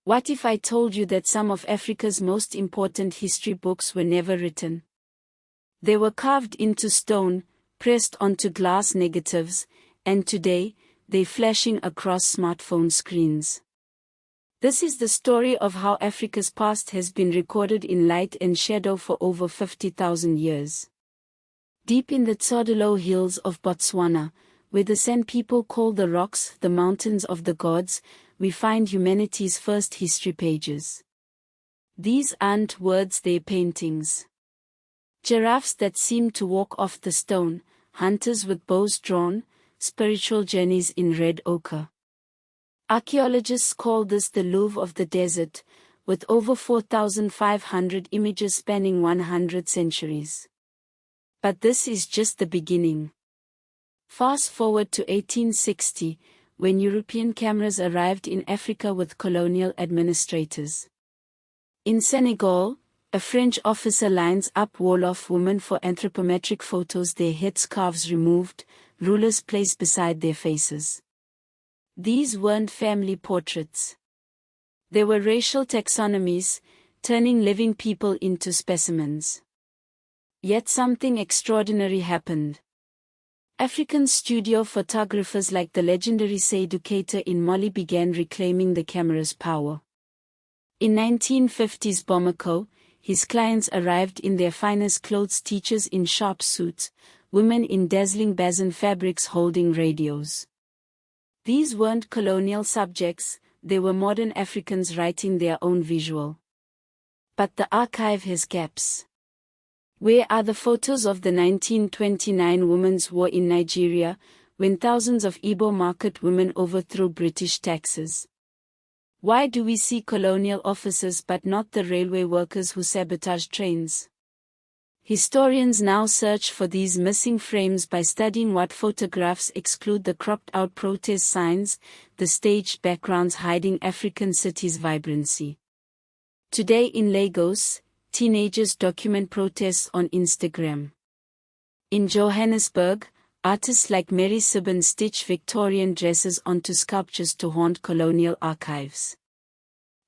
What if I told you that some of Africa's most important history books were never written? They were carved into stone, pressed onto glass negatives, and today, they're flashing across smartphone screens. This is the story of how Africa's past has been recorded in light and shadow for over 50,000 years. Deep in the Tsodilo hills of Botswana, where the San people call the rocks the mountains of the gods, we find humanity's first history pages. These aren't words, they're paintings. Giraffes that seem to walk off the stone, hunters with bows drawn, spiritual journeys in red ochre. Archaeologists call this the Louvre of the desert, with over 4,500 images spanning 100 centuries. But this is just the beginning. Fast forward to 1860, when European cameras arrived in Africa with colonial administrators. In Senegal, a French officer lines up Wolof women for anthropometric photos, their headscarves removed, rulers placed beside their faces. These weren't family portraits. They were racial taxonomies, turning living people into specimens. Yet something extraordinary happened. African studio photographers like the legendary Seydou Keita in Mali began reclaiming the camera's power. In 1950s Bamako, his clients arrived in their finest clothes, teachers in sharp suits, women in dazzling bazin fabrics holding radios. These weren't colonial subjects, they were modern Africans writing their own visual. But the archive has gaps. Where are the photos of the 1929 Women's War in Nigeria, when thousands of Igbo market women overthrew British taxes? Why do we see colonial officers but not the railway workers who sabotaged trains? Historians now search for these missing frames by studying what photographs exclude: the cropped-out protest signs, the staged backgrounds hiding African cities' vibrancy. Today in Lagos, teenagers document protests on Instagram. In Johannesburg, artists like Mary Sibbon stitch Victorian dresses onto sculptures to haunt colonial archives.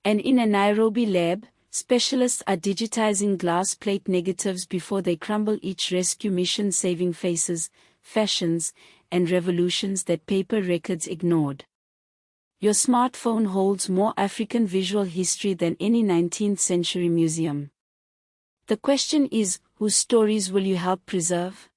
And in a Nairobi lab, specialists are digitizing glass plate negatives before they crumble, each rescue mission saving faces, fashions, and revolutions that paper records ignored. Your smartphone holds more African visual history than any 19th century museum. The question is, whose stories will you help preserve?